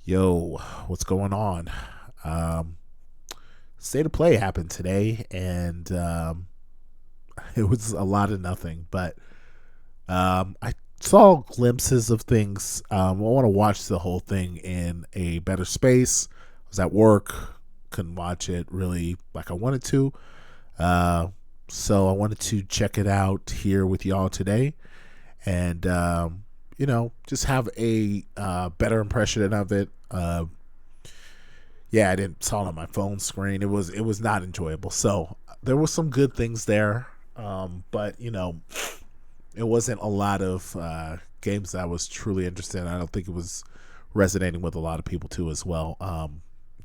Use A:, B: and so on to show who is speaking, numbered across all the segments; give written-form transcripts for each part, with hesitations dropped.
A: Yo, what's going on? Um, State of Play happened today, and it was a lot of nothing. But I saw glimpses of things. I want to watch the whole thing in a better space. I was at work, couldn't watch it really like I wanted to. Uh, so I wanted to check it out here with y'all today, and just have a better impression of it. Yeah, I didn't saw it on my phone screen. It was not enjoyable. So there was some good things there, but it wasn't a lot of games that I was truly interested in. I don't think it was resonating with a lot of people too as well.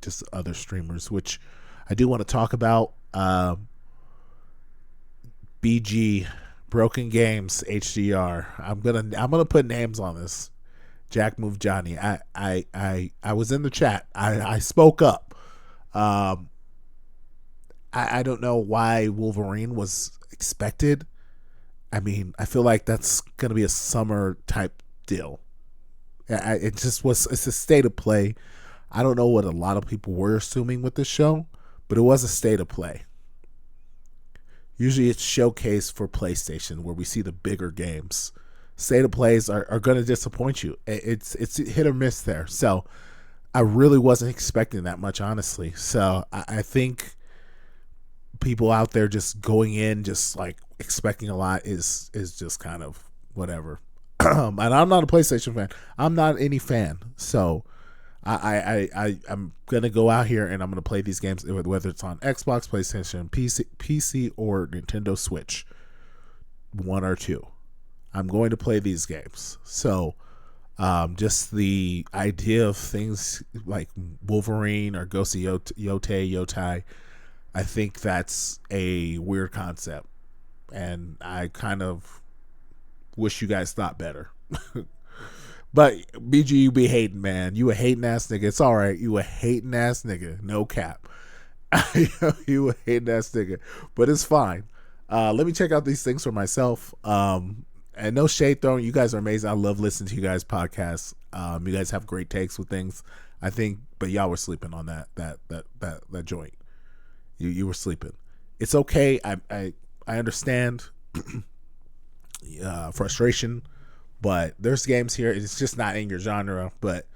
A: Just other streamers, which I do want to talk about. BG Broken Games HDR. I'm gonna put names on this. Jack Move Johnny. I was in the chat. I spoke up. Um, I don't know why Wolverine was expected. I mean, I feel like that's gonna be a summer type deal. It just was. It's a state of play. I don't know what a lot of people were assuming with this show, but it was a state of play. Usually, it's showcased for PlayStation where we see the bigger games. State of plays are going to disappoint you. It's hit or miss there. So I really wasn't expecting that much, honestly. So I think people out there just going in just like expecting a lot is just kind of whatever. And I'm not a PlayStation fan. I'm not any fan. So I'm gonna go out here and I'm gonna play these games, whether it's on Xbox, PlayStation, PC, or Nintendo Switch, one or two. I'm going to play these games. So just the idea of things like Wolverine or Ghost of Yotai, I think that's a weird concept. And I kind of wish you guys thought better. But BG, you be hating, man. You a hating ass nigga. It's all right. You a hating ass nigga. No cap. You a hating ass nigga. But it's fine. Let me check out these things for myself. And no shade thrown. You guys are amazing. I love listening to you guys' podcasts. You guys have great takes with things. I think, but y'all were sleeping on that joint. You were sleeping. It's okay. I understand frustration, but there's games here. It's just not in your genre. But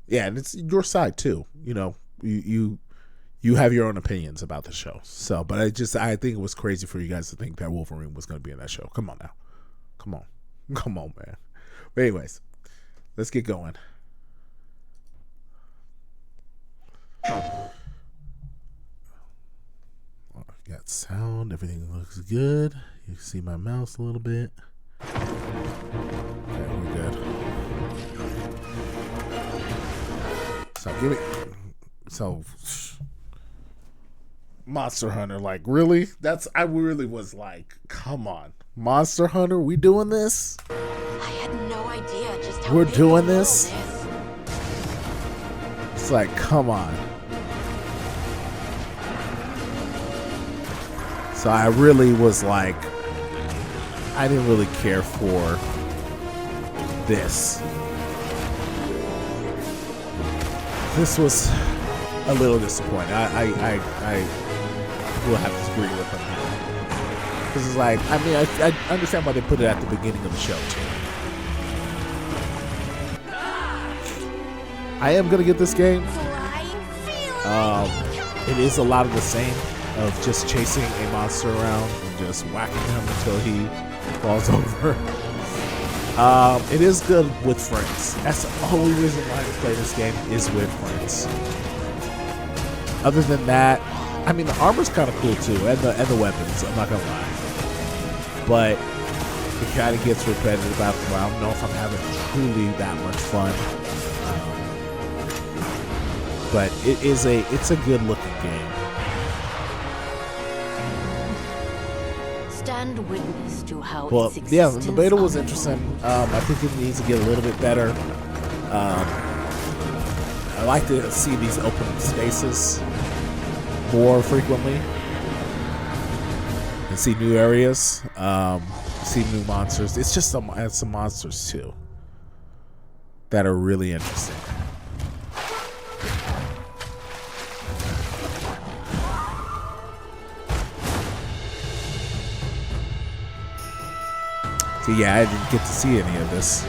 A: yeah, and it's your side too. You have your own opinions about the show. So, but I think it was crazy for you guys to think that Wolverine was going to be in that show. Come on now. Come on, man. But anyways, let's get going. Got sound. Everything looks good. You can see my mouse a little bit. Okay, we're good. So Monster Hunter, like, really? I really was like, come on. Monster Hunter, we doing this?
B: I had no idea just how
A: We're
B: big
A: doing
B: the world
A: this?
B: is.
A: It's like, come on. So I really was like, I didn't really care for this. This was a little disappointing. I will have to agree with him. Because it's like, I mean, I understand why they put it at the beginning of the show, too. I am going to get this game. It is a lot of the same of just chasing a monster around and just whacking him until he falls over. It is good with friends. That's the only reason why I play this game is with friends. Other than that, I mean, the armor's kind of cool too, and the weapons. I'm not gonna lie, but it kind of gets repetitive after a while. I don't know if I'm having truly that much fun, but it's a good looking game.
B: Stand witness to how
A: Well,
B: its
A: yeah,
B: existence
A: the beta was
B: unknown.
A: interesting. I think it needs to get a little bit better. I like to see these open spaces more frequently and see new areas, see new monsters. It's just some monsters too that are really interesting. So yeah, I didn't get to see any of this.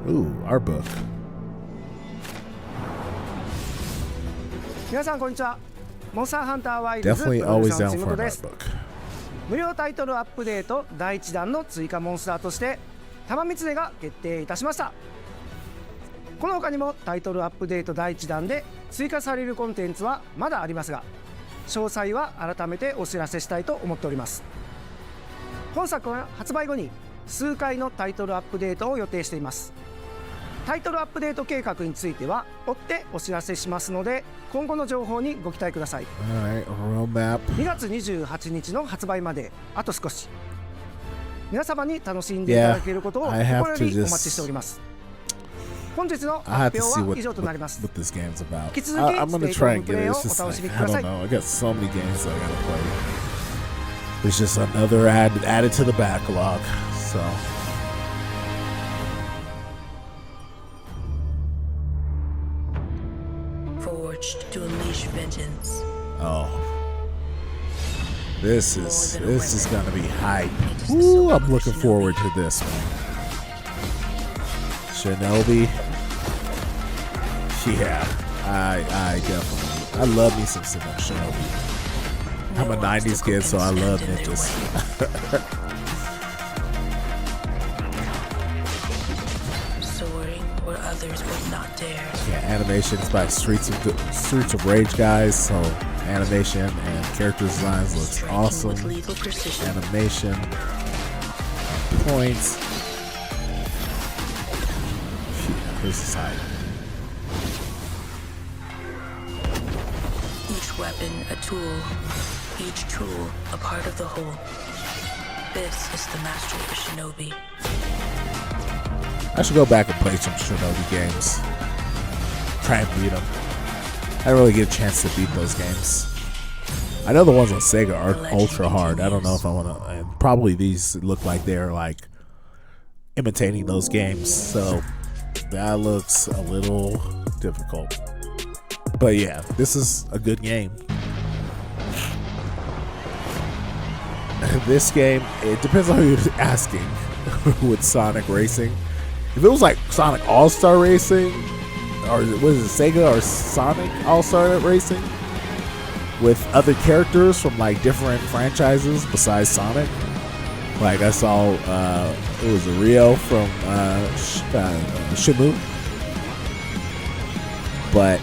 A: Ooh, our book.
C: 皆さんこんにちは。モンスターハンターワイルズ
A: Definitely
C: プロデュー
A: always
C: サーの
A: down
C: 杉
A: for
C: 本
A: an
C: で
A: art
C: す。
A: book.
C: 無料タイトルアップデート第1弾の追加モンスターとして玉三つが決定いたしました。この他にもタイトルアップデート第1弾で追加されるコンテンツはまだありますが、詳細は改めてお知らせしたいと思っております。本作は発売後に数回のタイトルアップデートを予定しています。タイトルアップデート計画については追ってお知らせしますので、今後の情報にご期待ください。2月28日の発売まであと少し。皆様に楽しんでいただけることを心よりお待ちしております。本日の発表は以上となります。引き続きステイトームプレイをお楽しみください。
A: I got so many games that I gotta play. There's just another added to the backlog. So
D: forged to unleash vengeance.
A: oh, this is gonna be hype. Ooh, I'm looking forward to this one. Shinobi. Yeah, I definitely. I love me some Shinobi. I'm a 90s kid, so I love ninjas.
D: Soaring where others would not dare.
A: Yeah, animations by Streets of Rage guys, so animation and character designs looks awesome. Animation, points. Yeah, this is hype.
D: Each weapon a tool, each tool a part of the whole. This is the mastery of a shinobi.
A: I should go back and play some Shinobi games. Try and beat them. I didn't really get a chance to beat those games. I know the ones on Sega are ultra hard. I don't know if I want to. And probably these look like they're like imitating those games. So that looks a little difficult. But yeah, this is a good game. This game, it depends on who you're asking with Sonic Racing. If it was like Sonic All-Star Racing, or was it Sega or Sonic All-Star Racing with other characters from like different franchises besides Sonic, like I saw it was Rio from Shimu, but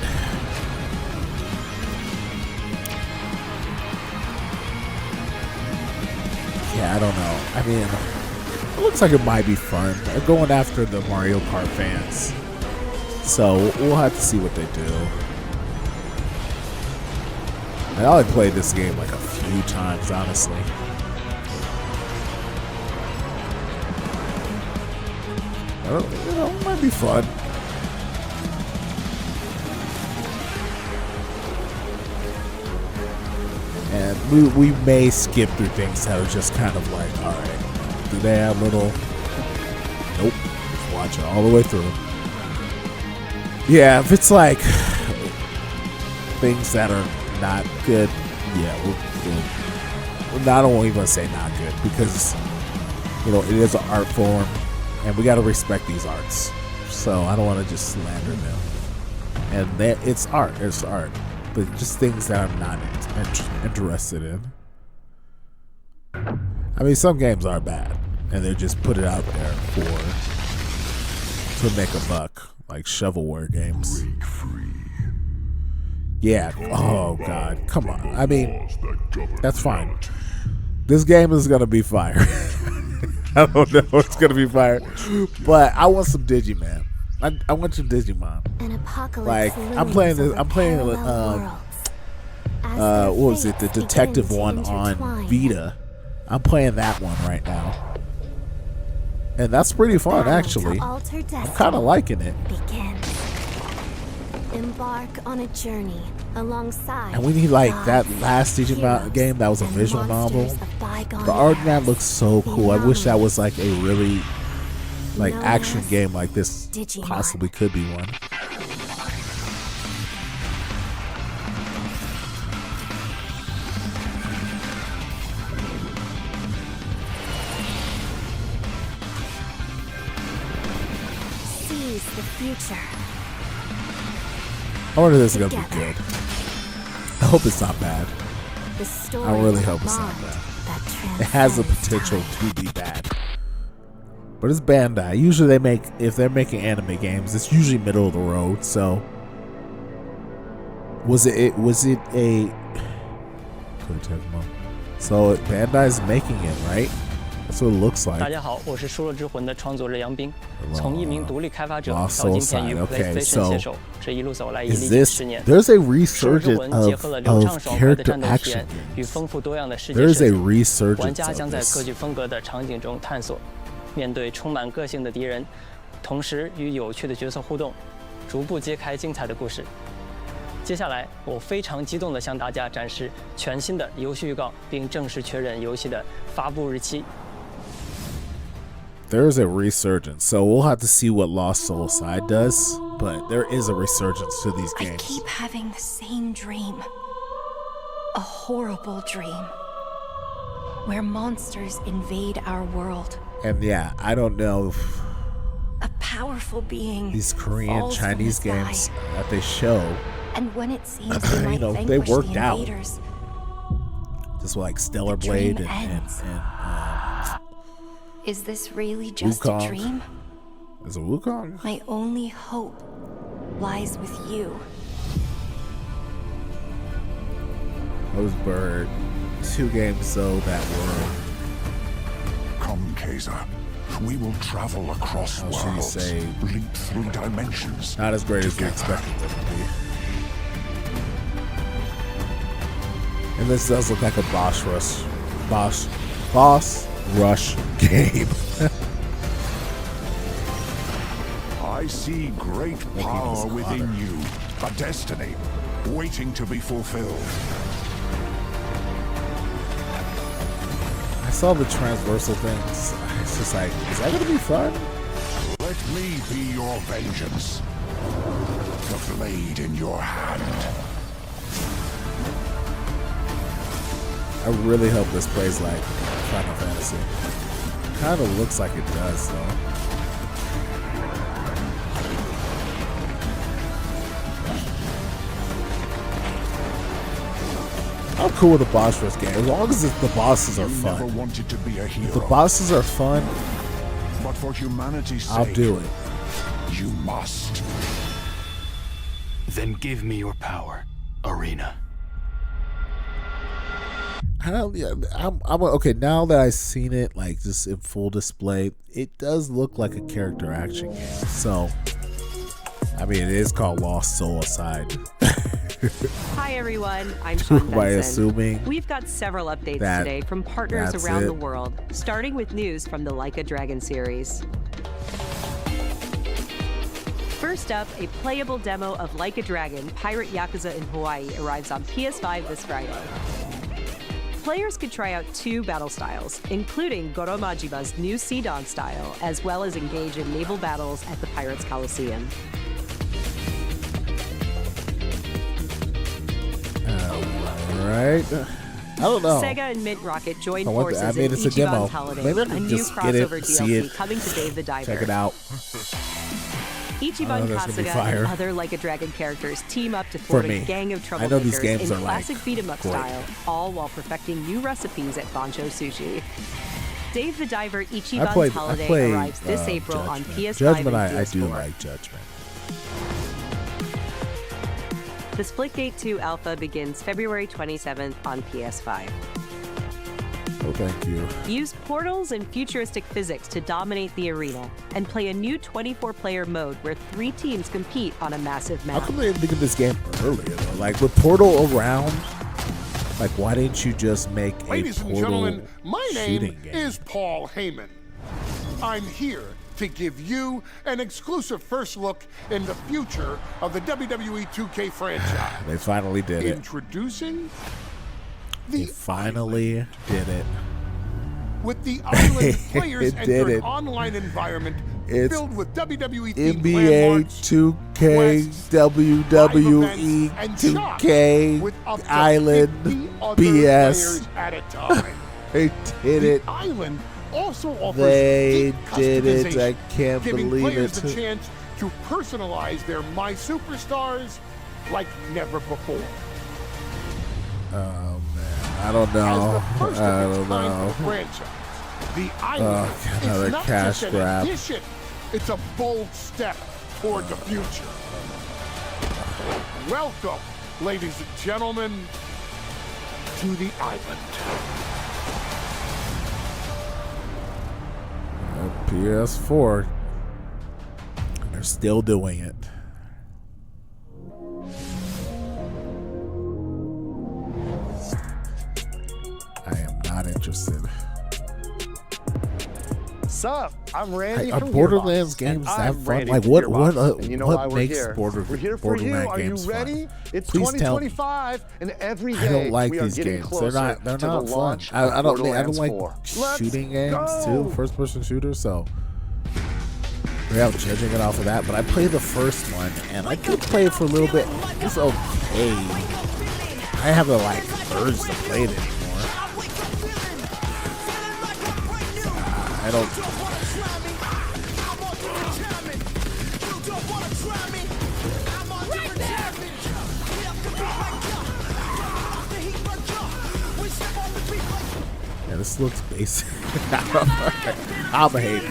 A: yeah, I don't know. I mean, it looks like it might be fun. They're going after the Mario Kart fans, so we'll have to see what they do. I only played this game like a few times, honestly. It might be fun. And we may skip through things that are just kind of like, all right, do they have little? Nope. Just watch it all the way through. Yeah, if it's like things that are not good, yeah, I don't even say not good, because you know it is an art form, and we got to respect these arts. So I don't want to just slander them. And that it's art, but just things that I'm not interested in. I mean, some games are bad, and they just put it out there to make a buck, like shovelware games. Yeah. Oh God. Come on. I mean, that's fine. This game is gonna be fire. I don't know if it's gonna be fire, but I want some Digimon. I want some Digimon. Like I'm playing this. I'm playing what was it? The detective one on Vita. I'm playing that one right now, and that's pretty fun actually. I'm kind of liking it.
E: Embark on a journey alongside.
A: And we need like that last Digimon game that was a visual novel. The art man looks so cool. I wish that was like a really like
E: known
A: action
E: as
A: game like this
E: Digimon.
A: possibly could be one.
E: Seize the future.
A: I wonder if this is gonna be good. I hope it's not bad.
E: The story
A: I really
E: of a
A: hope it's not
E: bond
A: bad.
E: that
A: It has the
E: transcends
A: potential
E: time.
A: to be bad. But it's Bandai. Usually if they're making anime games, it's usually middle of the road. So was it a so Bandai's making it, right? That's what it looks
F: 大
A: like.
F: 家好，我是《输了之魂》的创作人杨斌。从一名独立开发者
A: Lost
F: 到今天与
A: Soul Side, okay,
F: PlayStation
A: so
F: 携手，这一路走来已历
A: Is
F: 经
A: this
F: 10年。
A: there's a
F: 输了之
A: resurgence
F: 魂结合了流
A: of
F: 畅爽快的
A: character
F: 战斗体
A: action
F: 验与
A: games.
F: 丰富多样的世界
A: There's
F: 设
A: a
F: 计，玩
A: resurgence
F: 家
A: of
F: 将在各
A: this.
F: 具风格的场景中探索，面对充满个性的敌人，同时与有趣的角色互动，逐步揭开精彩的故事。接下来，我非常激动地向大家展示全新的游戏预告，并正式确认游戏的发布日期。
A: There's a resurgence, so we'll have to see what Lost Soul Side does. But there is a resurgence to these
B: I
A: games.
B: keep having the same dream. A horrible dream. Where monsters invade our world.
A: And yeah, I don't know if
B: A powerful being
A: these Korean,
B: falls from
A: Chinese
B: the sky.
A: games that they show,
B: And when it seems they might
A: know, they
B: vanquish
A: worked
B: the
A: out.
B: invaders,
A: just like Stellar
B: The
A: Blade
B: dream
A: and
B: ends. Is this really just
A: Wukong.
B: a dream?
A: is it Wukong?
B: My only hope lies with you.
A: Those were 2 games though that were.
G: Come, Kaiser. We will travel across
A: How should you
G: worlds,
A: say?
G: leap through dimensions.
A: Not as great as we
G: together.
A: expected them to be. And this does look like a boss rush game.
G: I see great
A: Making
G: power
A: us
G: within
A: hotter.
G: you, a destiny waiting to be fulfilled.
A: I saw the transversal things. It's just like, is that gonna be fun?
G: Let me be your vengeance. The blade in your hand.
A: I really hope this plays like Final Fantasy. Kind of looks like it does, though. I'm cool with the boss rush game as long as the bosses are
G: You never
A: fun.
G: wanted to be a
A: If
G: hero,
A: the bosses are fun,
G: but for humanity's sake,
A: I'll do it.
G: You must.
H: Then give me your power, Arena.
A: I'm okay. Now that I've seen it, like just in full display, it does look like a character action game. So, I mean, it is called Lost Soul Aside.
I: Hi everyone, I'm Sean
A: By
I: Benson.
A: assuming
I: We've got several updates
A: that
I: today from partners
A: that's
I: around
A: it.
I: the world, starting with news from the Like a Dragon series. First up, a playable demo of Like a Dragon, Pirate Yakuza in Hawaii arrives on PS5 this Friday. Players could try out 2 battle styles, including Goro Majiba's new Sea Dog style, as well as engage in naval battles at the Pirates Coliseum.
A: Right? I don't know.
I: Sega and Mint Rocket joined
A: I want
I: forces
A: I mean,
I: in
A: it's a demo.
I: Ichiban's Holiday,
A: Maybe I
I: a
A: can
I: new
A: just get it,
I: crossover
A: see
I: DLC
A: it,
I: coming to Dave the Diver.
A: check it out.
I: Ichiban
A: that's gonna be
I: Kasuga
A: fire.
I: and other Like a Dragon characters team up to
A: For
I: thwart
A: me.
I: a gang of
A: I know these
I: troublemakers
A: games
I: in
A: are, like,
I: classic beat-em-up
A: great.
I: style, all while perfecting new recipes at Bancho Sushi. Dave the Diver Ichiban's Holiday arrives this April on
A: Judgment.
I: PS5
A: Judgment,
I: and
A: I
I: PS4.
A: do like Judgment.
I: The Splitgate 2 alpha begins February 27th on PS5.
A: Oh, thank you.
I: Use portals and futuristic physics to dominate the arena, and play a new 24-player mode where 3 teams compete on a massive
A: How
I: map.
A: come they didn't think of this game earlier, though? Like, with Portal around, like, why didn't you just make a
J: Ladies and
A: Portal
J: gentlemen, my
A: shooting
J: name
A: game?
J: is Paul Heyman. I'm here to give you an exclusive first look in the future of the WWE 2K franchise.
A: They finally did it.
J: Introducing
A: They
J: the
A: finally did it.
J: With the island, players
A: It
J: enter
A: did
J: an
A: it.
J: online environment
A: It's
J: filled with WWE themed
A: NBA
J: landmarks,
A: 2K,
J: quests,
A: WWE
J: and
A: 2K,
J: with up to
A: Island
J: 50 other
A: BS.
J: players at a time.
A: They did it.
J: The island also offers
A: They
J: deep
A: did it.
J: customization,
A: I can't
J: giving
A: believe
J: players
A: it.
J: the chance to personalize their My Superstars like never before.
A: Oh man, I don't know.
J: As the first
A: I
J: of its
A: don't
J: kind
A: know.
J: franchise, the island
A: another
J: is not
A: cash
J: just an
A: grab.
J: addition, it's a bold step toward the future. Welcome, ladies and gentlemen, to the island.
A: PS4. They're still doing it. I am not interested.
K: Sup? I'm Randy
A: Are
K: from
A: Borderlands
K: Gearbox,
A: games
K: and
A: that
K: I'm
A: fun?
K: Randy
A: Like
K: from
A: what?
K: Gearbox, and you know why
A: What
K: we're
A: makes
K: here. We're here for you.
A: Borderland
K: Are you
A: games
K: ready?
A: fun?
K: It's
A: Please tell me.
K: 2025, and every day
A: I don't like
K: we are
A: these
K: getting
A: games.
K: closer
A: They're
K: to
A: not
K: the
A: fun.
K: launch
A: I
K: of
A: don't
K: Borderlands
A: like
K: 4.
A: shooting games
K: go!
A: too, first person shooters. So without judging it off of that, but I played the first one and I did play it for a little bit. It's okay. I have the urge to play it anymore. I don't. Yeah, this looks basic. I'm a hater.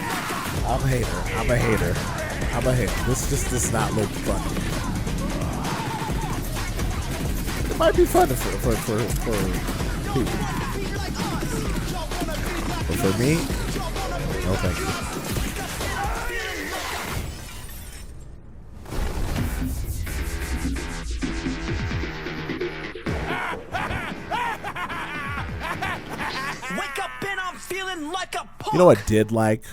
A: This just does not look fun. It might be fun for people. But for me, no thank you. You know what I did like?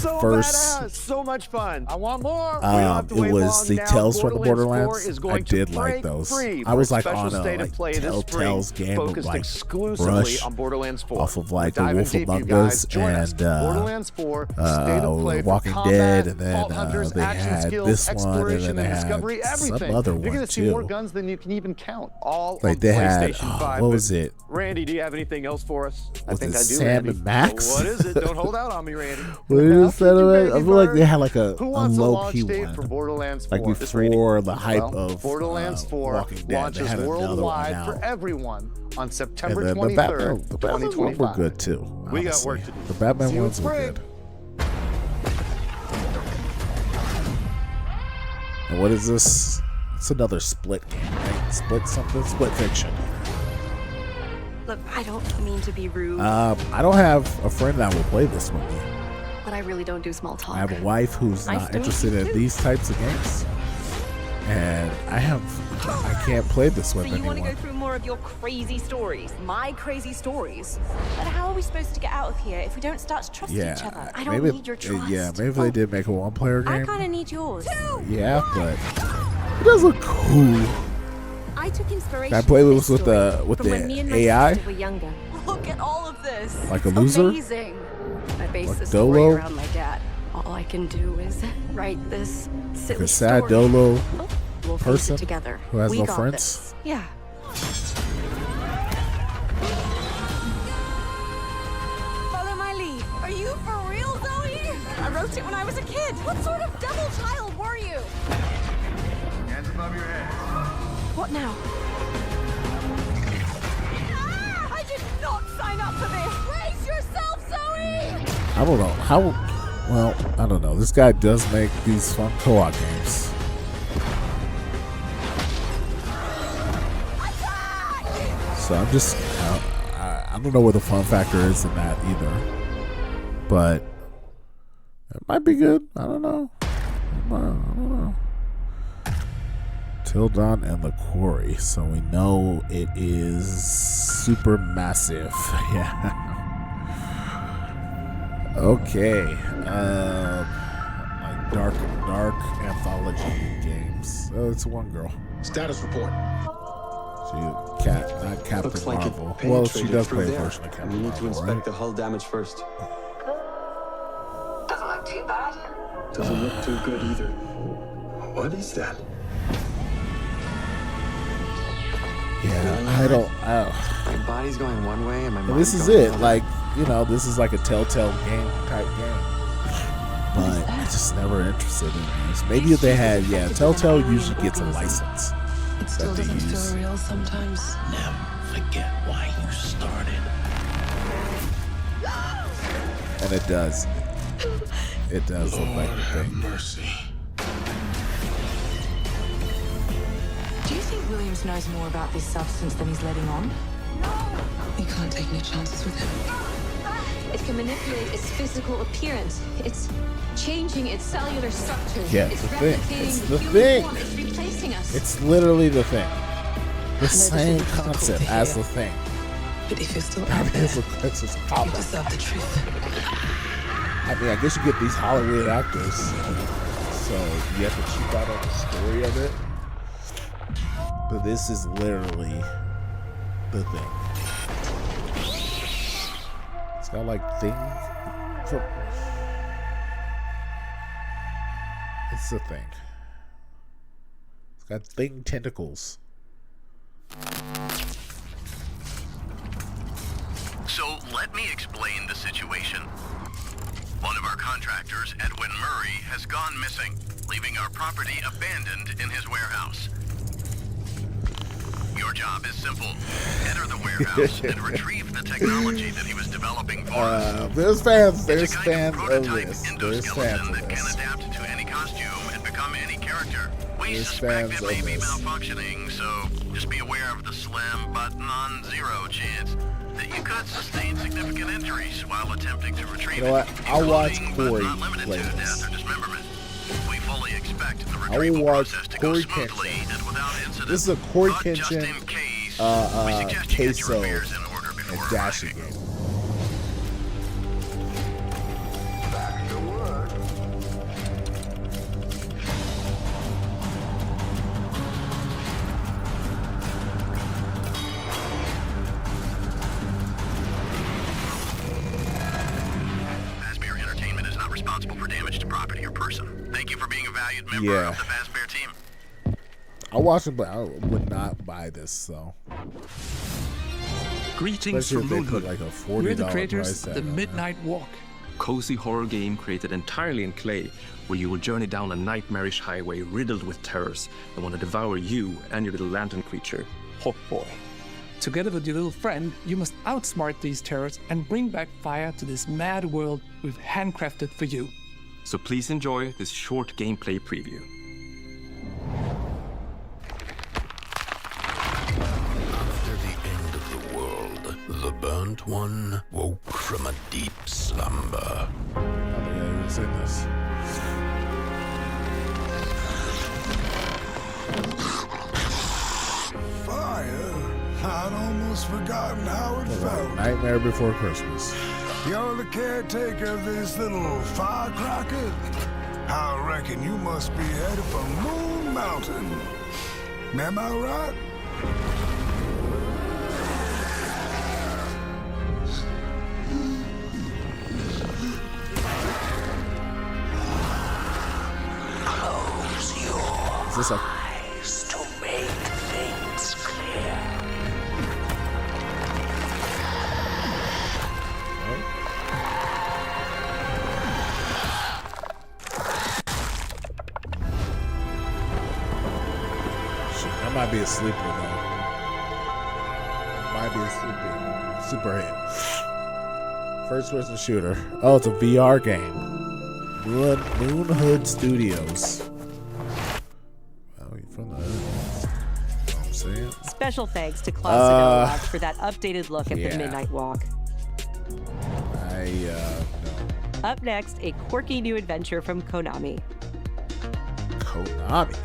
K: So
A: First,
K: badass, so much fun. I want more.
A: it was the Tales from the Borderlands. I did like those. I was like on a Telltale's game,
K: focused
A: like
K: exclusively
A: Brush
K: on Borderlands 4.
A: off of like The
K: Dive in
A: Wolf
K: deep, you
A: Among
K: guys.
A: Us
K: Join us.
A: and
K: Borderlands 4, state of play for
A: Walking
K: combat,
A: Dead, and then
K: Vault Hunters,
A: they
K: action
A: had
K: skills,
A: this one, and
K: exploration,
A: then they
K: and
A: had
K: discovery, everything.
A: some other
K: You're
A: one
K: gonna see more
A: too.
K: guns than you can even count. All
A: Like
K: on
A: they had,
K: PlayStation 5.
A: what was it?
K: Randy, do you have anything else for us?
A: Was
K: I think
A: it
K: I do,
A: Sam
K: Randy.
A: and Max?
K: What is it? Don't hold out on me, Randy.
A: What is that? I feel like they had like a
K: Who wants a
A: low
K: launch
A: key
K: date
A: one,
K: for Borderlands 4?
A: like before the hype
K: Well,
A: of
K: Borderlands 4
A: Walking Dead. They
K: launches
A: had another one
K: worldwide
A: out.
K: for everyone on
A: And
K: September
A: then
K: 23rd,
A: the Batman ones were
K: 2025.
A: good too.
K: We got
A: honestly.
K: work to do.
A: The Batman
K: See you
A: ones
K: at
A: were
K: break.
A: good. And what is this? It's another Split game, right? Split something? Split Fiction.
B: Look, I don't mean to be rude,
A: I don't have a friend that will play this with me.
B: but I really don't do small talk.
A: I have a wife who's
B: Nice
A: not
B: to meet
A: interested
B: you,
A: in
B: too.
A: these types of games. And I can't play this with
L: So you want to
A: anyone.
L: go through more of your crazy stories?
E: My crazy stories. But how are we supposed to get out of here if we don't start to trust each other?
B: I don't need your trust.
A: Yeah, maybe if they did make a one-player
E: I
A: game.
E: kind of need yours.
A: Yeah, but it does look cool.
E: I took inspiration.
A: Can I play
E: from
A: this with
E: story
A: the
E: from when me and my
A: AI?
E: sister were younger.
L: Look at all of this.
A: Like a loser?
B: Amazing. I base
A: Like
B: the story
A: Dolo?
B: around my dad. All I can do is write this silly
A: Like a sad
B: story.
A: Dolo
B: We'll face
A: person
B: it together.
A: who has
B: We
A: no
B: got
A: friends?
B: this. Yeah.
L: Follow my lead. Are you for real, Zoe? I wrote it when I was a kid. What sort of devil child were you?
M: Hands above your head.
B: What now?
L: Ah, I did not sign up for this. Brace yourself, Zoe!
A: I don't know how. Well, I don't know. This guy does make these fun co-op games. So I'm just, I don't know where the fun factor is in that either. But it might be good. I don't know. I don't know. Till Dawn and the Quarry. So we know it is super massive. Yeah. Okay. Like dark anthology games. Oh, it's one girl.
M: Status report.
A: She not Captain
N: Looks like
A: Marvel.
N: it
A: Well, she
N: penetrated
A: does
N: through
A: play a
N: there.
A: version of Captain
N: We need
A: Marvel,
N: to inspect
A: right?
N: the hull damage first.
D: Doesn't look too bad.
H: Doesn't look too good either. What is that?
A: Yeah, I don't.
K: My body's going one way and my
A: This
K: mind's
A: is
K: going
A: it.
K: another.
A: Like, you know, this is like a Telltale game type game. But I'm just never interested in these. Maybe if they had, Telltale usually gets a license
D: It still
A: that they
D: doesn't
A: use.
D: feel real sometimes.
H: Never forget why you started.
A: And it does. It does look like a thing.
H: Mercy.
D: Do you think Williams knows more about this substance than he's letting on? We can't take any chances with him.
N: It can manipulate its physical appearance. It's changing its cellular structure.
A: Yeah,
N: It's
A: the thing.
N: replicating
A: It's
N: the
A: the
N: human
A: thing.
N: form. It's replacing us.
A: It's literally the thing. The
D: this
A: same
D: is difficult
A: concept
D: to
A: as
D: hear.
A: the thing.
D: But if you're still
A: I
D: out
A: mean,
D: there,
A: it's just
D: you
A: pop.
D: deserve the truth.
A: I mean, I guess you get these Hollywood actors, so you have to cheap out on the story of it. But this is literally the thing. It's got like things. It's the thing. It's got thing tentacles.
O: So let me explain the situation. One of our contractors, Edwin Murray, has gone missing, leaving our property abandoned in his warehouse. Your job is simple. Enter the warehouse and retrieve the technology that he was developing for us.
A: There's fans. There's
O: It's a kind
A: fans
O: of
A: of
O: prototype
A: this. There's
O: endoskeleton
A: fans of
O: that can
A: this.
O: adapt to any costume and become any character. We
A: There's
O: suspect
A: fans
O: it may
A: of
O: be
A: this.
O: malfunctioning, so just be aware of the slim but non-zero chance that you could sustain significant injuries while attempting to retrieve
A: You know what?
O: it,
A: I'll watch
O: including,
A: Corey
O: but not limited
A: play
O: to,
A: this.
O: death or dismemberment. We fully expect the
A: I will
O: retrieval
A: watch
O: process to go
A: Corey
O: smoothly
A: Kenshin.
O: and without incident.
A: This is a Corey
O: But just
A: Kenshin,
O: in case, we suggest you get your
A: queso
O: affairs in order before
A: and dashing game.
M: Back to work.
O: Fazbear Entertainment is not responsible for damage to property or person. Thank you for being a valued member
A: Yeah.
O: of the Fazbear team.
A: I'll watch it, but I would not buy this though.
P: Greetings
A: Especially
P: from
A: if they put
P: Moonhood.
A: like a
P: We're
A: $40
P: the
A: price
P: creators
A: tag
P: of the
A: on it.
P: Midnight Walk, cozy horror game created entirely in clay, where you will journey down a nightmarish highway riddled with terrors that want to devour you and your little lantern creature, Hawk Boy.
Q: Together with your little friend, you must outsmart these terrors and bring back fire to this mad world we've handcrafted for you.
P: So please enjoy this short gameplay preview.
G: After the end of the world, the burnt one woke from a deep slumber.
A: Oh yeah, who's in this?
R: Fire? I'd almost forgotten how it felt.
A: Nightmare Before Christmas.
R: You're the caretaker of this little firecracker? I reckon you must be headed for Moon Mountain. Am I right?
G: Close your
A: Is this a
G: eyes to make things clear.
A: Shit, that might be a sleeper though. Might be a super hit. First person shooter. Oh, it's a VR game. Moonhood Studios. Oh, you're from the Earth. You know what I'm saying?
I: Special thanks to Klaus Sidorovich for that updated look at
A: yeah.
I: the Midnight Walk. Up next, a quirky new adventure from Konami.
A: Konami.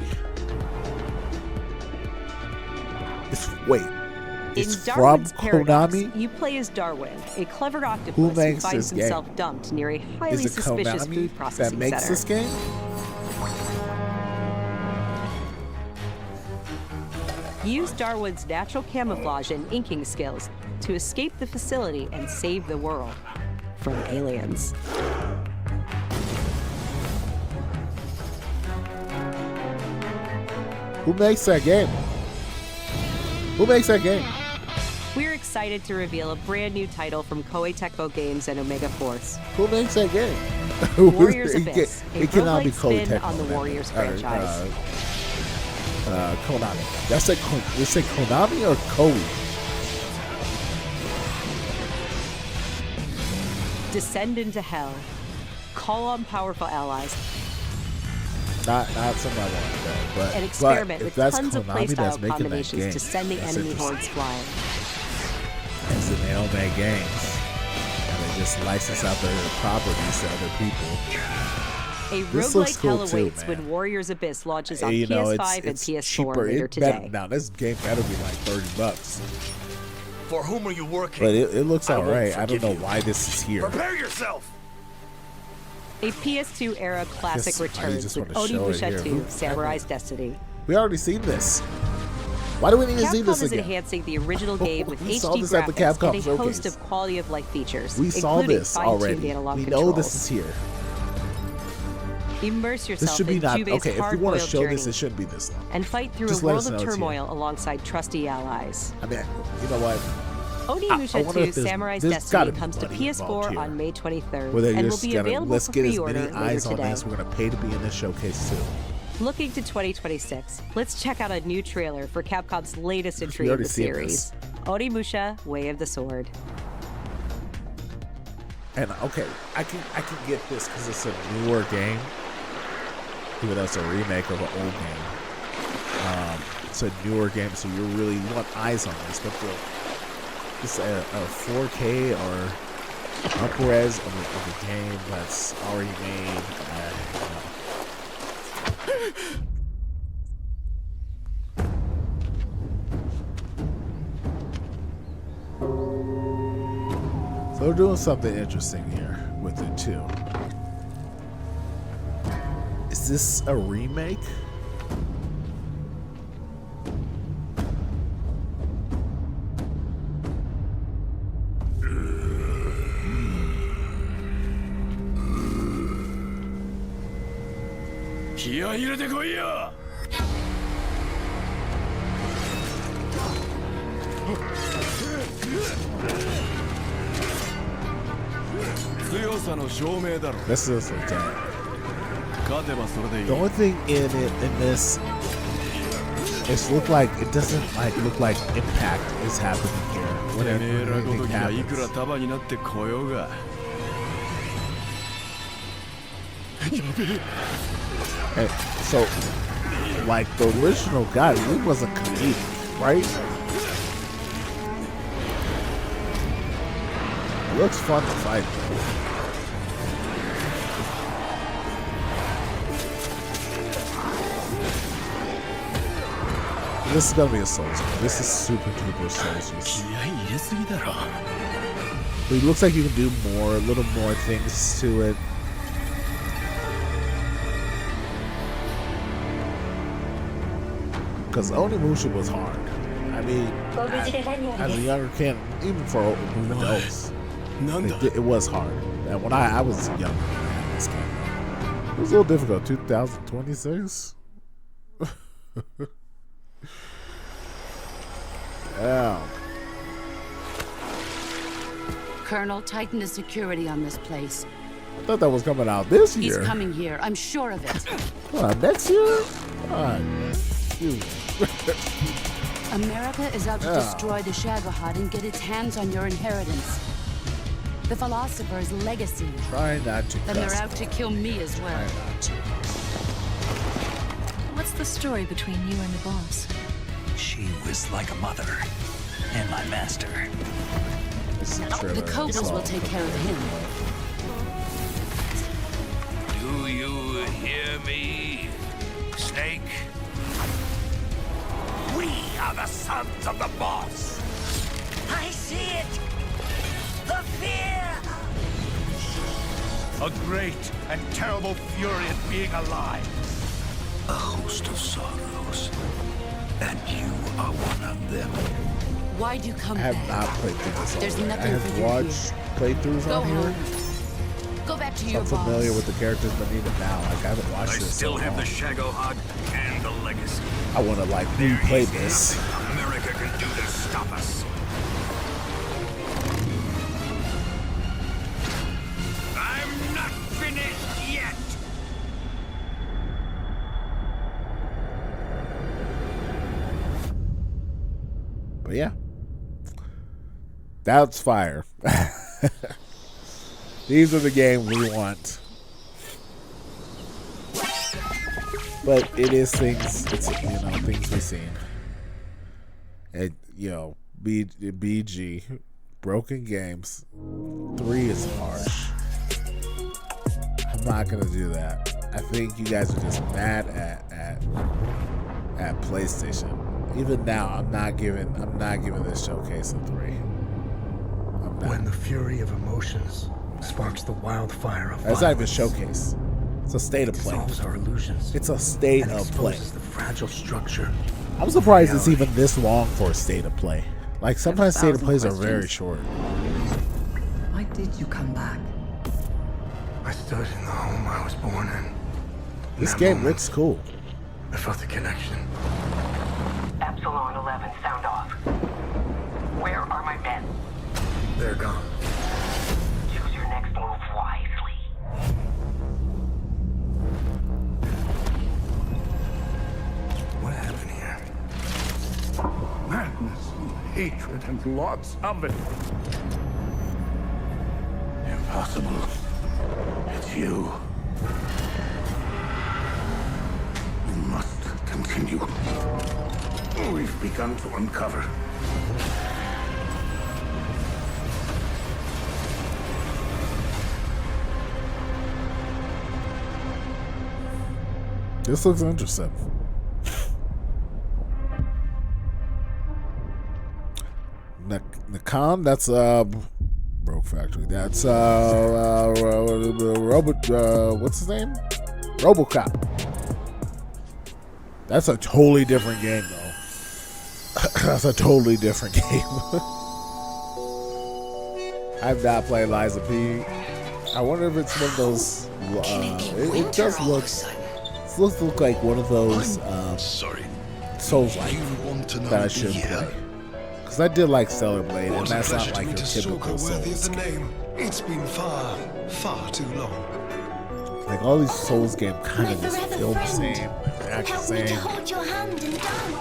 A: Wait.
I: In
A: It's from
I: Darwin's Paradox,
A: Konami?
I: you play as Darwin, a clever octopus
A: Who
I: who
A: makes
I: finds
A: this game?
I: himself dumped near a highly
A: Is it
I: suspicious
A: Konami
I: food
A: that
I: processing
A: makes
I: center.
A: this game?
I: Use Darwin's natural camouflage and inking skills to escape the facility and save the world from aliens.
A: Who makes that game? Who makes that game?
I: We're excited to reveal a brand new title from Koei Tecmo Games and Omega Force.
A: Who makes that game?
I: Warriors Abyss, a
A: it cannot be
I: roguelike
A: Koei
I: spin
A: Tecmo.
I: on the Warriors franchise.
A: Konami. That's like, is it Konami or Koei?
I: Descend into hell. Call on powerful allies.
A: Not something I want to know, but
I: And experiment
A: but
I: with
A: if that's
I: tons of
A: Konami that's
I: playstyle
A: making
I: combinations
A: that game,
I: to send the
A: that's
I: enemy
A: interesting.
I: hordes flying.
A: It's the Nailbag Games, and they just license out their properties to other people.
I: A
A: This looks
I: roguelike
A: cool
I: hell
A: too,
I: awaits
A: man.
I: when Warriors Abyss launches on
A: You know,
I: PS5
A: it's
I: and PS4
A: cheaper.
I: later
A: It better,
I: today.
A: now this game better be like $30.
S: For whom are you working?
A: But it looks
S: I won't
A: alright. I don't
S: forgive
A: know
S: you.
A: why this is here.
S: Prepare yourself.
I: A PS2 era classic
A: Guess I
I: returns
A: just
I: with
A: wanna show it
I: Onimusha
A: here.
I: 2, Samurai's Destiny.
A: We already seen this. Why do we need to see
I: Capcom
A: this
I: is
A: again?
I: enhancing the original game with
A: We saw
I: HD
A: this at the
I: graphics
A: Capcom
I: and a host
A: showcase.
I: of quality of life features,
A: We saw
I: including
A: this
I: fine-tuned
A: already.
I: analog
A: We
I: controls.
A: know this is here.
I: Immerse
A: This
I: yourself
A: should be
I: in
A: not
I: Jubei's
A: okay. If you want to
I: hard-boiled
A: show
I: journey
A: this, it shouldn't be this long.
I: and fight through
A: Just
I: a
A: let
I: world
A: us
I: of
A: know it's here.
I: turmoil alongside trusty allies.
A: I mean, you know what? I
I: Onimusha
A: wonder
I: 2
A: if there's
I: Samurai's
A: gotta
I: Destiny
A: be
I: comes to
A: money involved
I: PS4
A: here.
I: on May 23rd
A: Where they
I: and will
A: just
I: be
A: gotta,
I: available
A: let's
I: for
A: get as
I: pre-order
A: many
I: later
A: eyes on
I: today.
A: this. We're gonna pay to be in this showcase too.
I: Looking to 2026, let's check out a new trailer for Capcom's latest entry in
A: already
I: the
A: seen
I: series, Onimusha: Way of the Sword.
A: And okay, I can get this because it's a newer game, even though it's a remake of an old game. It's a newer game, so you want eyes on this. But it's a 4K or up-res of a game that's already made. So they're doing something interesting here with it too. Is this a remake? This is a game. The only thing in this is it doesn't look like impact is happening here. Whenever anything happens. And so, like the original guy, he wasn't comedic, right? It looks fun to fight. This is gonna be a Souls game. This is super duper Souls. But it looks like you can do a little more things to it. Because Onimusha was hard. I mean, as a younger kid, even for adults, it was hard. And when I was younger, this game, it was a little difficult. 2026. Yeah.
T: Colonel, tighten the security on this place.
A: I thought that was coming out this year.
T: He's coming here. I'm sure of it.
A: Next year?
T: America is out to destroy the Shagohod and get its hands on your inheritance. The philosopher's legacy.
A: Try not to.
T: And they're out to kill me as well.
B: What's the story between you and the boss?
H: She was like a mother and my master.
T: The Cobras will take care of him.
G: Do you hear me, Snake? We are the sons of the boss.
L: I see it! The fear!
G: A great and terrible fury at being alive.
H: A host of sorrows. And you are one of them.
T: Why'd you come
A: I have
T: back?
A: not played through this.
T: There's
A: already.
T: nothing
A: I
T: for
A: have
T: you
A: watched playthroughs
T: Go
A: on here.
T: home. Go back to
A: So
T: your
A: I'm
T: boss.
A: familiar with the characters, but even now, I haven't watched
G: I
A: this.
G: still
A: so
G: have
A: long.
G: the Shagohod and the legacy.
A: I want to like replay this.
H: America can do to stop us. I'm not finished yet.
A: But yeah, that's fire. These are the games we want. But it is things, it's, you know, things we've seen. And, you know, BG, Broken Games, 3 is harsh. I'm not going to do that. I think you guys are just mad at PlayStation. Even now, I'm not giving this showcase a 3.
U: When the fury of emotions sparks the wildfire of
A: That's not even a showcase. It's a state of play.
U: Dissolves our illusions.
A: It's a state of play.
U: The fragile structure.
A: I'm surprised it's even this long for a state of play. Like sometimes state of plays are very short.
U: Why did you come back? I stood in the home I was born in.
A: This game looks cool.
U: I felt the connection.
V: Epsilon 11, sound off. Where are my men?
U: They're gone.
V: Choose your next move wisely.
U: What happened here?
H: Madness and hatred and lots of it. Impossible. It's you. We must continue. We've begun to uncover.
A: This looks interesting. Nakan, that's Rogue Factory. That's what's his name? RoboCop. That's a totally different game, though. That's a totally different game. I've not played Liza P. I wonder if it's one of those. It does look. This looks like one of those Souls-like that I should play. Because I did like Stellar Blade, and that's not like your typical Souls game.
W: It's been far, far too long.
A: Like all these Souls games kind of just feel the same, act the same.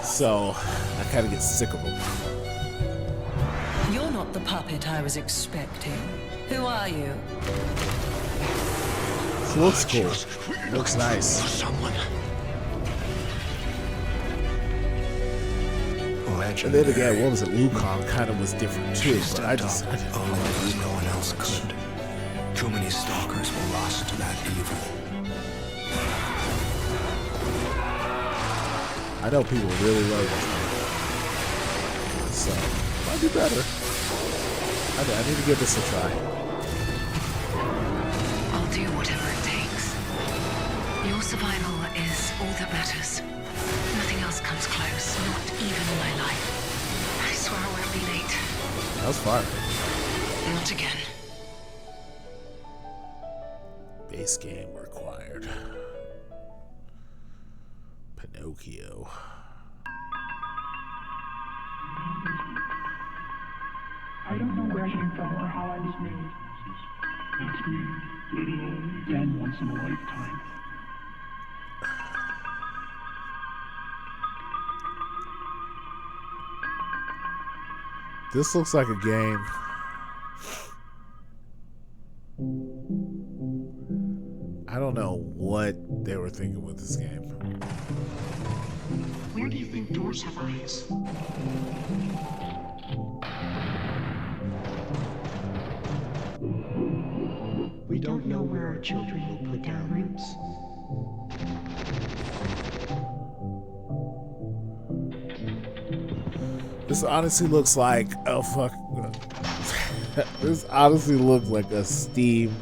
A: So I kind of get sick of them.
X: You're not the puppet I was expecting. Who are you?
A: It looks cool. Looks nice. And then again, what was it? Wukong kind of was different too, but I just
W: only because no one else could. Too many stalkers were lost to that evil.
A: I know people really love this game, so might be better. I need to give this a try.
X: I'll do whatever it takes. Your survival is all that matters. Nothing else comes close, not even my life. I swear I won't be late.
A: That was fun.
X: Not again.
A: Base game required. Pinocchio.
Y: I don't know where I came from or how I was made. That's me, little old again once in a lifetime.
A: This looks like a game. I don't know what they were thinking with this game.
Y: Where do you think doors have eyes? We don't know where our children will put their roots.
A: This honestly looks like a fuck. This honestly looks like a Steam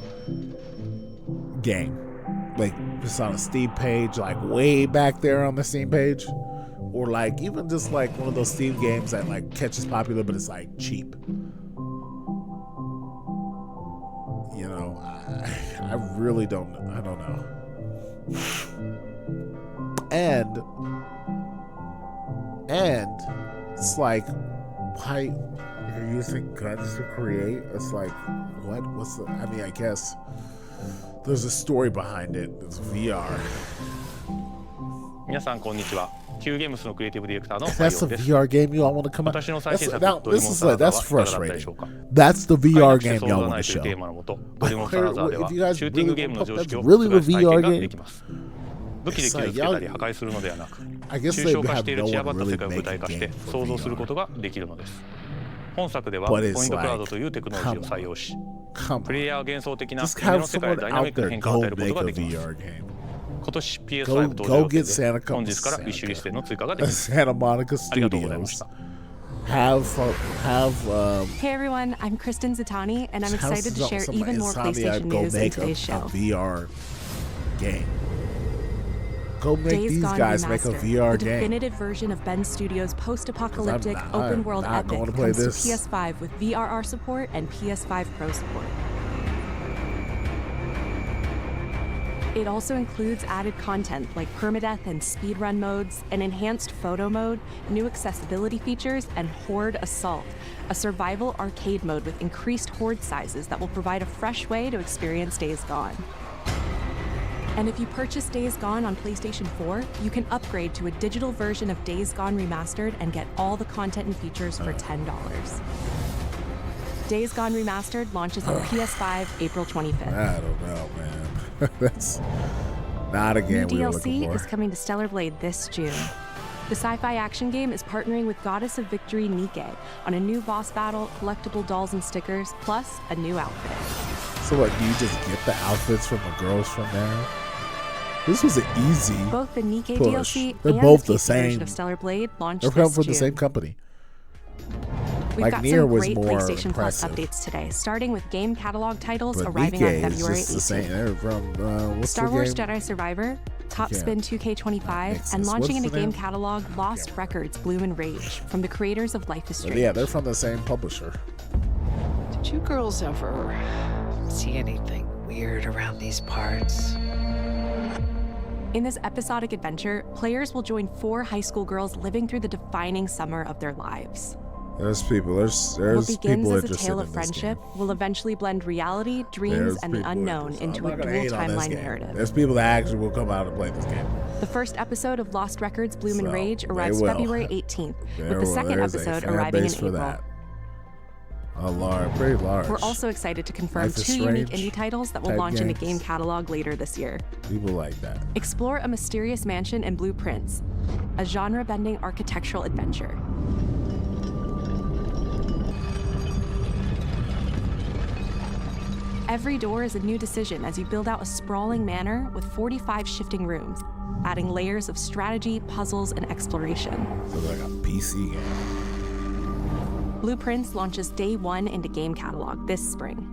A: game, like just on a Steam page, like way back there on the Steam page, or like even just like one of those Steam games that like catches popular, but it's like cheap. You know, I really don't. I don't know. And And it's like, why you're using guns to create? It's like, what? What's the? I mean, I guess there's a story behind it. It's VR.
C: 皆さんこんにちは。Qゲームスのクリエイティブディレクターの
A: That's the
C: です。
A: VR game you all want to come out.
C: 私の最新作
A: Now,
C: ドリ
A: this
C: モン
A: is
C: サラ
A: like
C: ダ
A: that's
C: はいかがだったでしょ
A: frustrating.
C: うか。
A: That's the VR game
C: 想
A: y'all
C: 像
A: want
C: な
A: to
C: いという
A: show.
C: テーマのもと、ドリモンサラダでは
A: If you guys
C: シューティングゲームの
A: really-
C: 常識を
A: that's really
C: 覆す
A: the
C: 体験
A: VR
C: が
A: game?
C: できます。武器で
A: It's
C: 傷
A: like
C: つけた
A: y'all-
C: り破壊するのではなく、
A: I guess
C: 抽象
A: they
C: 化し
A: have
C: ている
A: no
C: 散ら
A: one
C: ばった世
A: really
C: 界を舞台
A: making
C: 化して
A: games
C: 想
A: for
C: 像するこ
A: VR.
C: とができるのです。本作では
A: But
C: ポ
A: it's
C: イントクラウド
A: like,
C: というテクノロジーを採用し、
A: come
C: プレイヤーは幻想的な
A: Just
C: 夢
A: have
C: の世界
A: someone
C: でダイナミッ
A: out
C: クな
A: there
C: 変化を
A: go
C: 与えること
A: make
C: が
A: a
C: できます。
A: VR game.
C: 今年 PS5
A: Go
C: 登場予
A: get
C: 定
A: Santa
C: で、
A: Come
C: 本日からウィッシュリストへの追加ができます。
A: Santa Monica
C: ありがとうございまし
A: Studios
C: た。
B: Hey everyone, I'm Kristen Zatani, and I'm excited to share even more PlayStation
A: go
B: news in
A: make a
B: today's show.
A: VR game. Go make
B: Days
A: these
B: Gone
A: guys make a
B: Remastered,
A: VR
B: the
A: game.
B: definitive version of Ben Studios' post-apocalyptic
A: I'm
B: open-world
A: not
B: epic
A: going to play
B: comes
A: this.
B: to PS5 with VRR support and PS5 Pro support. It also includes added content like permadeath and speedrun modes, an enhanced photo mode, new accessibility features, and Horde Assault, a survival arcade mode with increased horde sizes that will provide a fresh way to experience Days Gone. And if you purchase Days Gone on PlayStation 4, you can upgrade to a digital version of Days Gone Remastered and get all the content and features for $10. Days Gone Remastered launches on PS5 April 25th.
A: I don't know, man. That's not a game
B: New
A: we were looking
B: DLC
A: for.
B: is coming to Stellar Blade this June. The sci-fi action game is partnering with Goddess of Victory Nike on a new boss battle, collectible dolls and stickers, plus a new outfit.
A: So what, do you just get the outfits from the girls from there? This was an easy
B: Both the Nike
A: push.
B: DLC
A: They're
B: and
A: both
B: the
A: the
B: PC version
A: same.
B: of Stellar Blade launch
A: They're
B: this
A: from
B: June.
A: the same company.
B: We've
A: Like
B: got
A: Nier
B: some
A: was
B: great
A: more
B: PlayStation Plus
A: impressive.
B: updates today, starting with game catalog titles
A: But
B: arriving
A: Nike
B: on
A: is
B: February
A: just the same.
B: 18th.
A: They're from what's
B: Star
A: the
B: Wars
A: game?
B: Jedi Survivor, Top
A: Yeah.
B: Spin 2K25,
A: Makes
B: and
A: sense.
B: launching
A: What's
B: into
A: the
B: game
A: name?
B: catalog Lost Records Bloom and Rage from the creators of Life is
A: But
B: Strange.
A: yeah, they're from the same publisher.
E: Did you girls ever see anything weird around these parts?
B: In this episodic adventure, players will join 4 high school girls living through the defining summer of their lives.
A: There's people. There's
B: What begins
A: people
B: as a
A: interested
B: tale
A: in
B: of
A: this
B: friendship
A: game.
B: will eventually blend reality, dreams,
A: There's
B: and the
A: people
B: unknown
A: interested.
B: into
A: I'm
B: a
A: not
B: dual
A: gonna hate on this
B: timeline
A: game.
B: narrative.
A: There's people that actually will come out and play this game.
B: The first episode of Lost Records Bloom and
A: So,
B: Rage
A: they
B: arrives
A: will.
B: February 18th,
A: There
B: with the
A: will-
B: second
A: there's a
B: episode
A: fan
B: arriving in
A: base for
B: April.
A: that. A large, pretty large.
B: We're also excited to confirm
A: Life is
B: 2 unique
A: Strange
B: indie titles that will
A: type
B: launch in the
A: games.
B: game catalog later this year.
A: People like that.
B: Explore a mysterious mansion and blueprints, a genre-bending architectural adventure. Every door is a new decision as you build out a sprawling manor with 45 shifting rooms, adding layers of strategy, puzzles, and exploration.
A: So like a PC game.
B: Blueprints launches day 1 into game catalog this spring.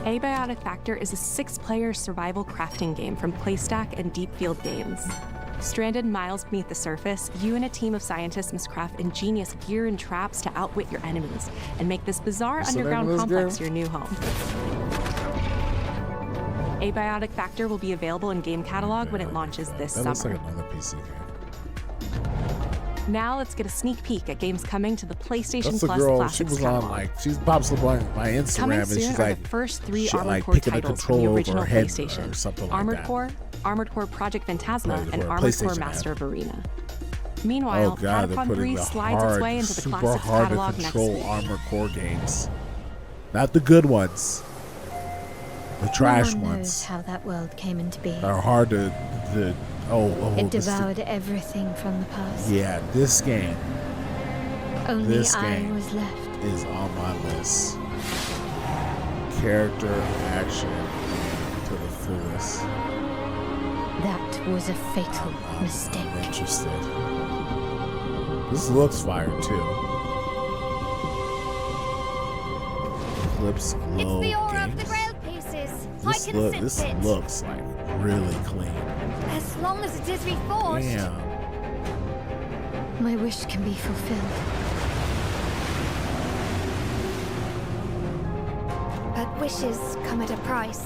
B: Abiotic Factor is a 6-player survival crafting game from PlayStack and Deep Field Games. Stranded miles beneath the surface, you and a team of scientists must craft ingenious gear and traps to outwit your enemies and make this bizarre
A: What's the name
B: underground
A: of this
B: complex
A: game?
B: your new home. Abiotic Factor will be available in game catalog when it launches this
A: That looks
B: summer.
A: like another PC game.
B: Now let's get a sneak peek at games coming to the PlayStation
A: That's the
B: Plus
A: girl. She
B: Classics
A: was
B: catalog.
A: on like she pops up on my Instagram
B: Coming
A: and
B: soon
A: she's
B: are
A: like
B: the first 3
A: she,
B: Armored
A: like
B: Core
A: picking the
B: titles from the
A: control over
B: original
A: her head
B: PlayStation.
A: or something like
B: Armored
A: that.
B: Core, Armored Core Project Phantasma,
A: Played
B: and
A: for a
B: Armored Core
A: PlayStation
B: Master
A: ad.
B: of Arena. Meanwhile,
A: Oh god, they're
B: Catapult
A: putting
B: 3
A: the
B: slides
A: hard,
B: its way into the
A: super
B: Classics
A: hard to
B: catalog next
A: control
B: week.
A: Armored Core games. Not the good ones. The trash
F: No one knows
A: ones
F: how that world came into being.
A: are hard to
F: It
A: this-
F: devoured everything from the past.
A: yeah, this game
F: Only
A: this
F: I
A: game
F: was left.
A: is on my list. Character action to the fullest.
F: That was a fatal mistake.
A: I'm interested. This looks fire too. Eclipse Glow
J: It's the aura of the
A: Games.
J: Grail pieces.
A: This,
J: I can sense
A: this
J: it.
A: looks like really clean.
J: As long as it is reforged.
A: Damn.
F: My wish can be fulfilled.
J: But wishes come at a price.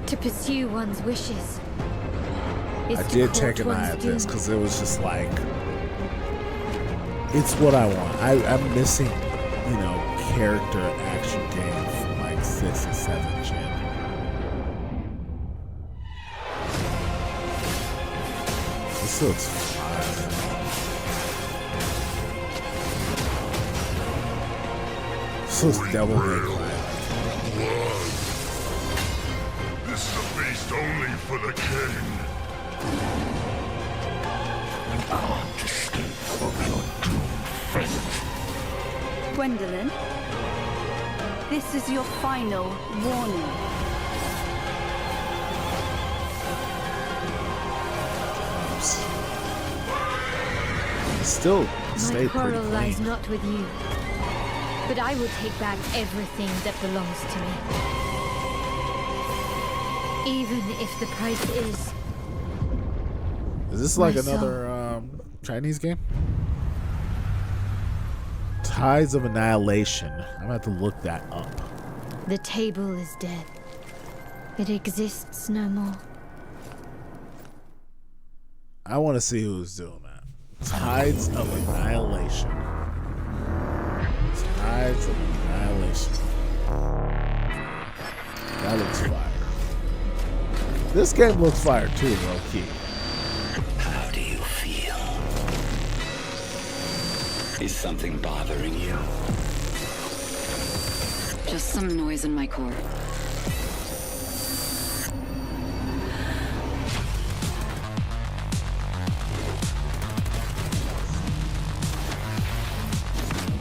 F: To pursue one's wishes is
A: I
F: to
A: did
F: court
A: take an eye
F: one's
A: at this
F: doom.
A: because it was just like, it's what I want. I'm missing, character action games from like 6 and 7 gen. This looks fine. This looks Devil May Cry.
G: This is a feast only for the king.
H: You can't escape from your doomed fate.
J: Gwendolyn, this is your final warning.
A: Still
F: My
A: stay pretty
F: quarrel lies
A: clean.
F: not with you, but I will take back everything that belongs to me. Even if the price is...
A: Is this like
F: my soul.
A: another Chinese game? Tides of Annihilation. I'm gonna have to look that up.
F: The table is dead. It exists no more.
A: I want to see who's doing that. Tides of Annihilation. Tides of Annihilation. That looks fire. This game looks fire too, low key.
H: How do you feel? Is something bothering you?
X: Just some noise in my core.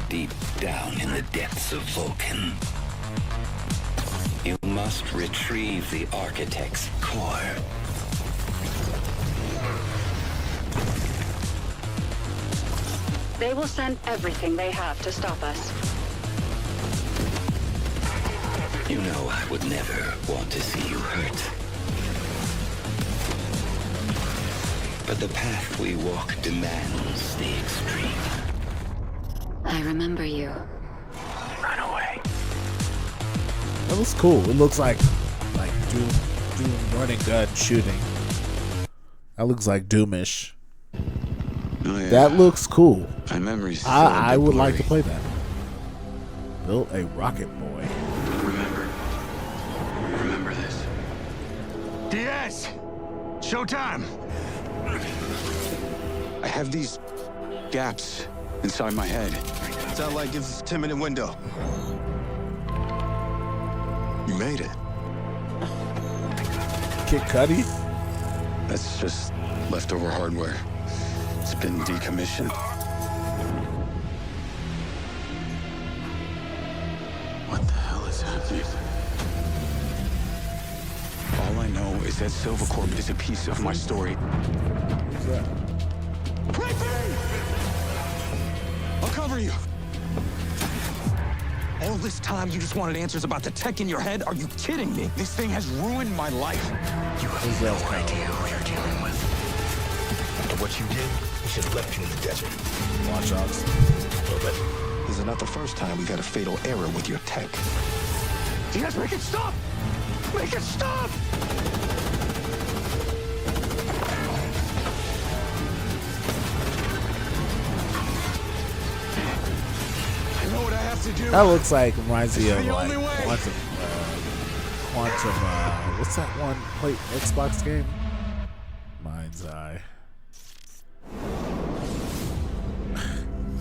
H: Deep down in the depths of Vulcan, you must retrieve the Architect's core.
X: They will send everything they have to stop us.
H: You know I would never want to see you hurt. But the path we walk demands the extreme.
X: I remember you.
H: Run away.
A: That looks cool. It looks like Doom running gun shooting. That looks like Doomish.
D: Oh, yeah.
A: That looks cool.
D: My memories.
A: I would like to play that. Built a rocket boy.
D: Remember this.
S: Diaz! Showtime!
D: I have these gaps inside my head.
S: Sound like gives us a 10-minute window.
D: You made it.
A: Kid Cudi?
D: That's just leftover hardware. It's been decommissioned. What the hell is happening? All I know is that Silvercorp is a piece of my story.
A: Who's that?
D: Right there! I'll cover you. All this time you just wanted answers about the tech in your head? Are you kidding me? This thing has ruined my life.
H: You have no idea who you're dealing with. After what you did, we should have left you in the desert.
A: Watch Dogs.
H: But
D: This is not the first time we've had a fatal error with your tech. Yes, make it stop! Make it stop! I know what I have to do.
A: That looks like reminds me of
D: the
A: like
D: only way.
A: Quantum. What's that one? Play Xbox game? Mind's Eye.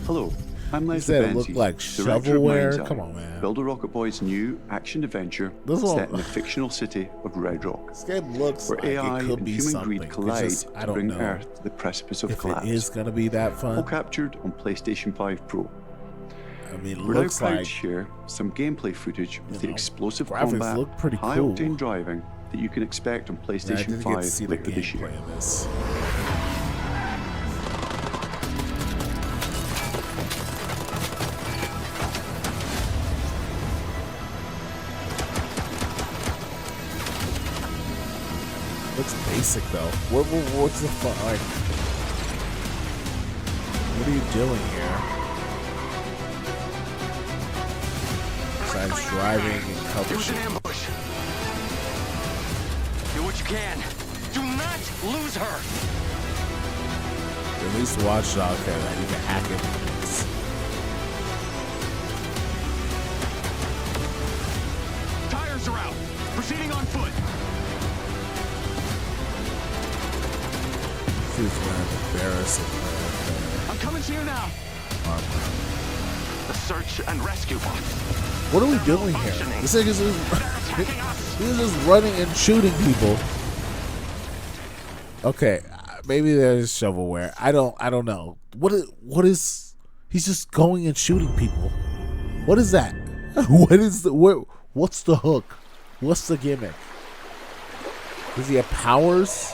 K: Hello, I'm
A: You
K: Leslie
A: said it
K: Benzie,
A: looked like
K: director of
A: shovelware?
K: Mind's Eye,
A: Come on, man.
K: Builder Rocket Boy's new action-adventure
A: This one-
K: set in the fictional city of Red Rock,
A: This game looks
K: where
A: like
K: AI
A: it could
K: and
A: be
K: human
A: something.
K: greed
A: It's
K: collide
A: just, I
K: to
A: don't
K: bring
A: know
K: Earth to the precipice of
A: if
K: collapse.
A: it is gonna be that
K: All
A: fun.
K: captured on PlayStation 5 Pro.
A: I mean, it
K: We're now
A: looks
K: proud to
A: like
K: share some gameplay footage of the explosive
A: graphics
K: combat,
A: look pretty cool.
K: high-octane driving that you can expect on
A: I
K: PlayStation
A: didn't get to
K: 5
A: see the
K: later this year.
A: gameplay of this. Looks basic though. What's the fun? Like, what are you doing here? Besides driving and cover
S: It was an
A: shit.
S: ambush. Do what you can. Do not lose her.
A: At least Watchdog can you can hack it.
S: Tires are out. Proceeding on foot.
A: She's gonna embarrass him.
S: I'm coming to you now. The search and rescue box.
A: What are we doing here? This thing is just running and shooting people. Okay, maybe there's shovelware. I don't know. What is? He's just going and shooting people. What is that? What's the hook? What's the gimmick? Does he have powers?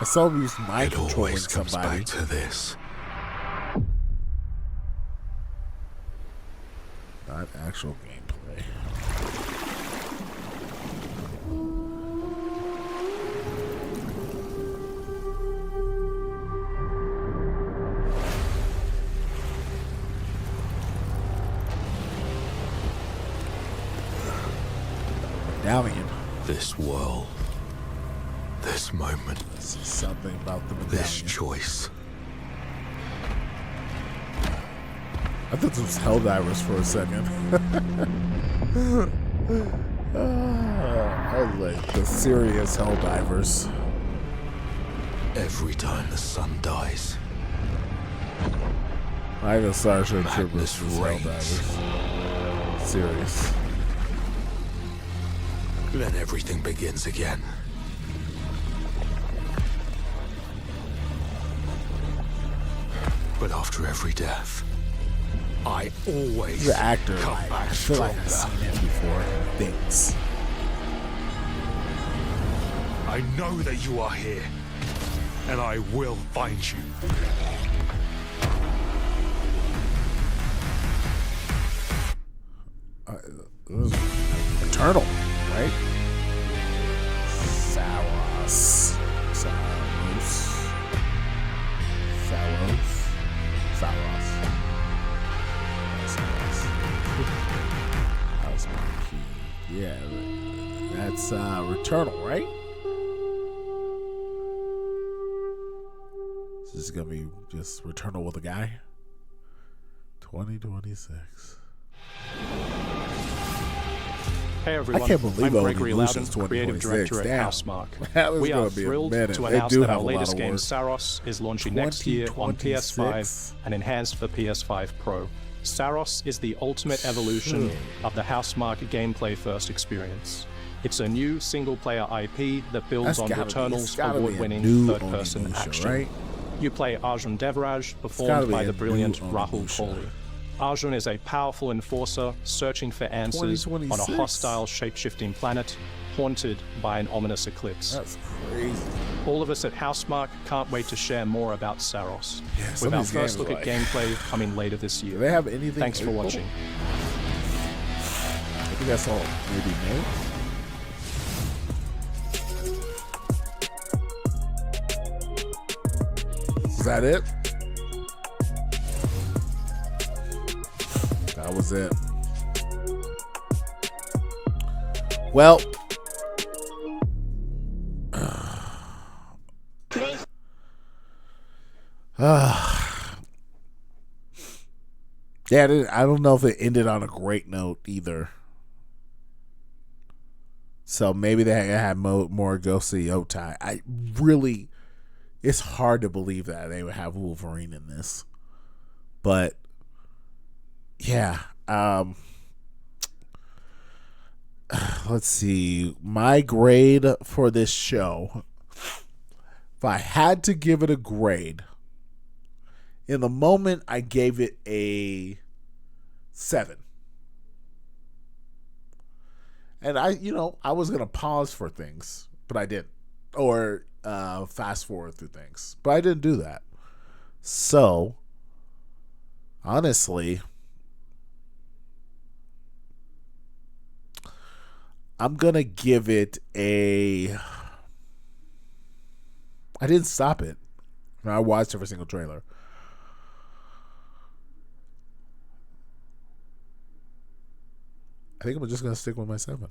A: I saw him use mind controlling somebody.
W: Back to this.
A: Not actual gameplay. Medallion.
W: This world. This moment.
A: This is something about the medallion.
W: This choice.
A: I thought this was Helldivers for a second. I was like the serious Helldivers.
W: Every time the sun dies.
A: I know Starship Troopers was Helldivers. Serious.
W: Then everything begins again. But after every death, I always
A: the actor.
W: Come back
A: I feel like I've
W: stronger.
A: seen him before. Things.
W: I know that you are here, and I will find you.
A: Eternal, right? Saros. Yeah, that's Returnal, right? This is gonna be just Returnal with a guy. 2026.
M: Hey everyone,
A: I can't believe
M: I'm
A: only
M: Gregory
A: Evolution's
M: Loudon, creative
A: 2026.
M: director at
A: Damn.
M: Housemarque.
A: That was
M: We
A: gonna
M: are
A: be a
M: thrilled
A: minute.
M: to
A: They
M: announce
A: do
M: that
A: have
M: our
A: a lot
M: latest
A: of
M: game,
A: work.
M: Saros, is launching next year on
A: 2026.
M: PS5 and enhanced for PS5 Pro. Saros is the ultimate evolution of the Housemarque gameplay-first experience. It's a new single-player IP that builds
A: That's
M: on
A: gotta be-
M: Returnal's
A: it's gotta be a
M: award-winning
A: new
M: third-person
A: Onimusha,
M: action.
A: right?
M: You play Arjun Devraj,
A: gotta
M: performed
A: be
M: by
A: a
M: the brilliant
A: new
M: Rahul
A: Onimusha.
M: Kohli. Arjun is a powerful enforcer searching for answers on a
A: 2026.
M: hostile, shape-shifting planet haunted by an ominous eclipse.
A: That's crazy.
M: All of us at Housemarque can't wait to share more about Saros,
A: Yeah, some
M: with our
A: of these
M: first
A: games
M: look
A: are
M: at
A: like-
M: gameplay coming later this year.
A: Do they have anything?
M: Thanks for
A: April?
M: watching.
A: I think that's all. Maybe May. Is that it? That was it. Well, yeah, I don't know if it ended on a great note either. So maybe they had more ghostly Otai. I really, it's hard to believe that they would have Wolverine in this, but yeah. Let's see. My grade for this show, if I had to give it a grade, in the moment I gave it a 7. And I was going to pause for things, but I didn't. Or fast forward through things. But I didn't do that. So, honestly, I'm going to give it a... I didn't stop it. I watched every single trailer. I think I'm just going to stick with my 7.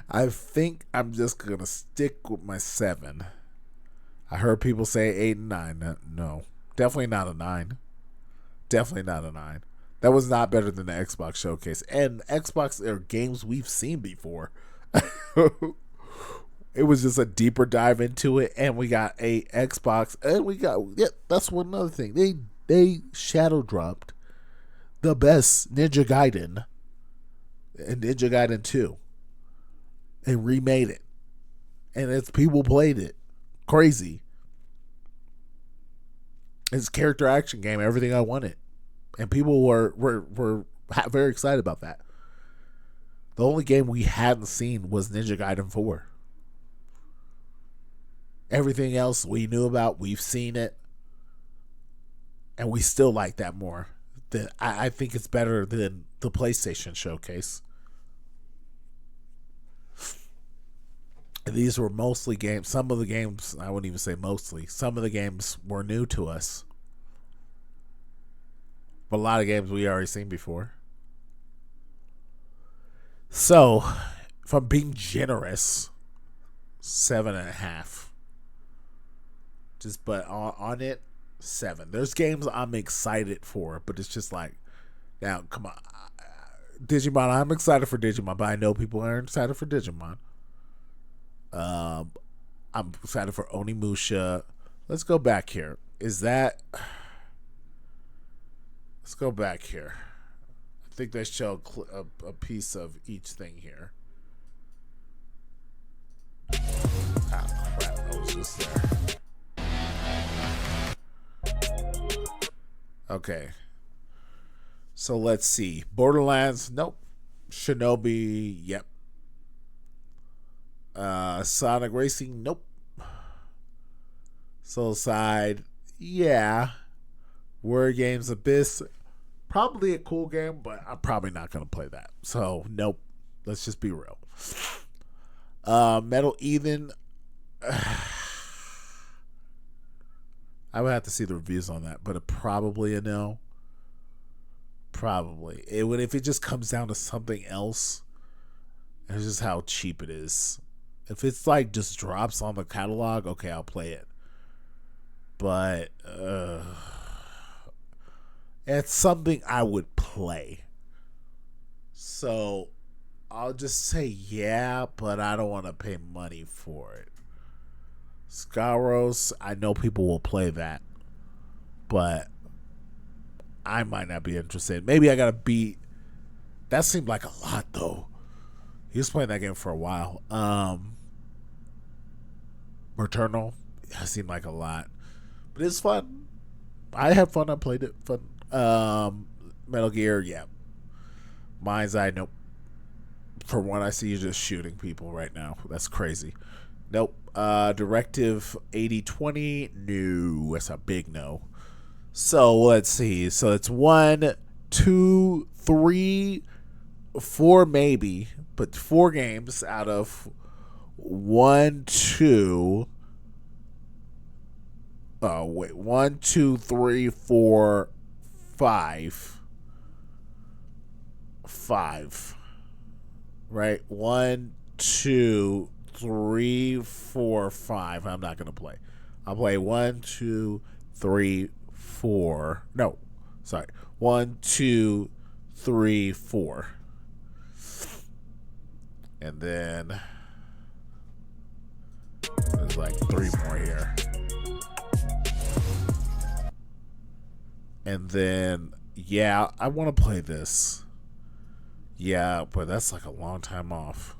A: I think I'm just gonna stick with my 7. I heard people say 8 and 9. No, definitely not a 9. Definitely not a 9. That was not better than the Xbox showcase. And Xbox are games we've seen before. It was just a deeper dive into it, and we got a Xbox, and we got that's one other thing. They shadow dropped the best Ninja Gaiden and Ninja Gaiden 2 and remade it. And it's people played it. Crazy. It's a character action game, everything I wanted. And people were very excited about that. The only game we hadn't seen was Ninja Gaiden 4. Everything else we knew about, we've seen it. And we still like that more. I think it's better than the PlayStation showcase. And these were mostly games. Some of the games, I wouldn't even say mostly. Some of the games were new to us. But a lot of games we already seen before. So, if I'm being generous, 7.5. But on it, 7. There's games I'm excited for, but it's just like, now, come on. Digimon, I'm excited for Digimon, but I know people aren't excited for Digimon. I'm excited for Onimusha. Let's go back here. Let's go back here. I think they show a piece of each thing here. Ah, crap. I was just there. Okay. So let's see. Borderlands, nope. Shinobi, yep. Sonic Racing, nope. Soulside, yeah. Word Games Abyss, probably a cool game, but I'm probably not going to play that. So, nope. Let's just be real. Metal Eden, I would have to see the reviews on that, but probably a no. Probably. It would if it just comes down to something else. It's just how cheap it is. If it's like just drops on the catalog, okay, I'll play it. But it's something I would play. So I'll just say yeah, but I don't want to pay money for it. Skyros, I know people will play that, but I might not be interested. Maybe I gotta beat. That seemed like a lot though. He was playing that game for a while. Returnal, that seemed like a lot, but it's fun. I had fun. I played it. Fun. Metal Gear, yeah. Mind's Eye, nope. For one, I see you just shooting people right now. That's crazy. Nope. Directive 8020, no. That's a big no. So let's see. So it's 1, 2, 3, 4 maybe, but 4 games out of 1, 2. Oh wait, 1, 2, 3, 4, 5. 5. Right? 1, 2, 3, 4, 5. I'm not gonna play. I'll play 1, 2, 3, 4. No, sorry. 1, 2, 3, 4. And then there's like 3 more here. And then, yeah, I want to play this. Yeah, but that's like a long time off.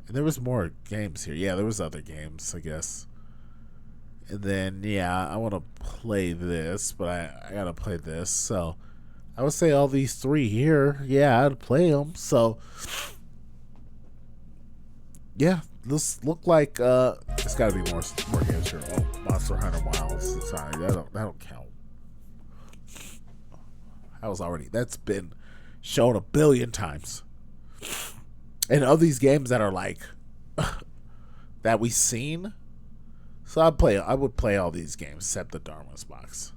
A: And there was more games here. Yeah, there was other games, I guess. And then, yeah, I want to play this, but I got to play this. So I would say all these 3 here, yeah, I'd play them. So, yeah, this look like, it's got to be more games here. Oh, Monster Hunter Wilds. Sorry, that don't count. That's been shown 1 billion times. And of these games that are like that we've seen, so I would play all these games except the Dharma's box.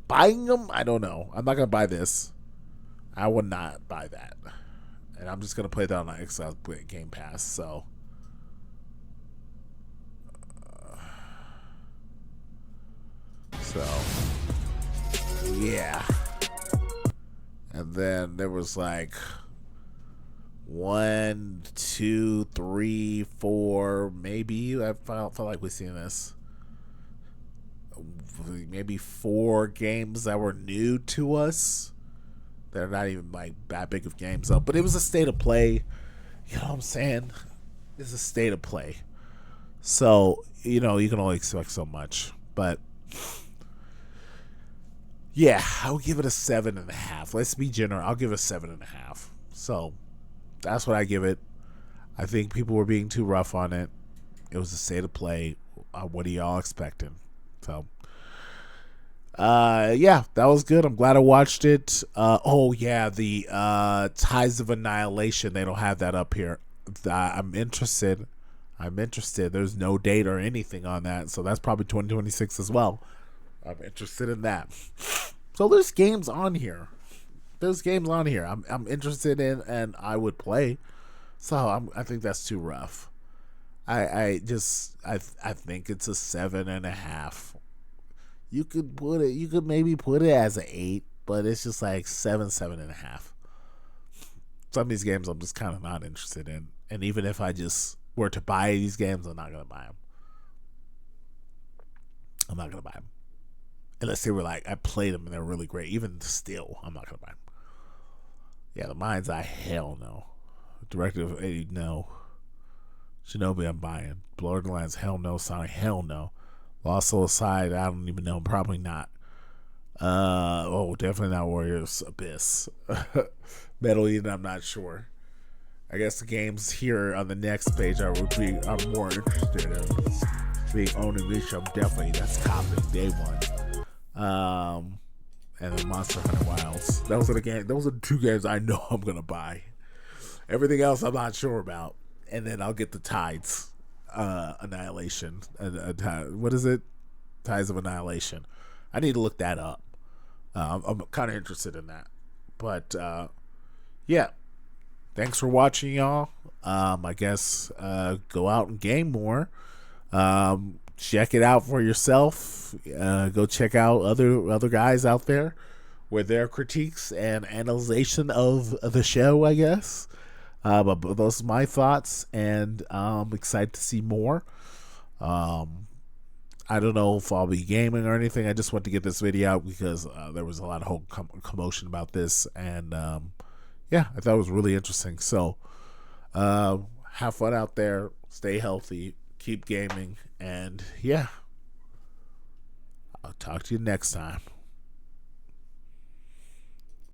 A: Buying them, I don't know. I'm not gonna buy this. I would not buy that. and I'm just gonna play that on the Xbox Game Pass. So, yeah. And then there was like 1, 2, 3, 4, maybe. I felt like we've seen this. Maybe 4 games that were new to us. They're not even like that big of games up, but it was a state of play. You know what I'm saying? It's a state of play. So, you know, you can only expect so much. But yeah, I would give it a 7.5. Let's be generous. I'll give it a 7.5. So that's what I give it. I think people were being too rough on it. It was a state of play. What are y'all expecting? So, yeah, that was good. I'm glad I watched it. Oh yeah, the Ties of Annihilation. They don't have that up here. I'm interested. There's no date or anything on that, so that's probably 2026 as well. I'm interested in that. So there's games on here. I'm interested in, and I would play. So I think that's too rough. I think it's a 7.5. You could maybe put it as an 8, but it's just like 7.5. Some of these games I'm just kind of not interested in, and even if I just were to buy these games, I'm not gonna buy them. Unless they were like, I played them and they're really great. Even still, I'm not gonna buy them. Yeah, the Mind's Eye, hell no. Directive 80, no. Shinobi, I'm buying. Borderlands, hell no. Sonic, hell no. Lost Soul Aside, I don't even know. Probably not. Definitely not Warriors Abyss. Metal Eden, I'm not sure. I guess the games here on the next page I'm more interested in. Being Onimusha, that's copying day one. And then Monster Hunter Wilds. Those are the 2 games I know I'm gonna buy. Everything else I'm not sure about. And then I'll get the Tides Annihilation. What is it? Ties of Annihilation. I need to look that up. I'm kind of interested in that. But yeah. Thanks for watching, y'all. I guess go out and game more. Check it out for yourself. Go check out other guys out there with their critiques and analyzation of the show, I guess. But those are my thoughts, and I'm excited to see more. I don't know if I'll be gaming or anything. I just want to get this video out because there was a lot of whole commotion about this, and yeah, I thought it was really interesting. So have fun out there, stay healthy, keep gaming, and yeah, I'll talk to you next time.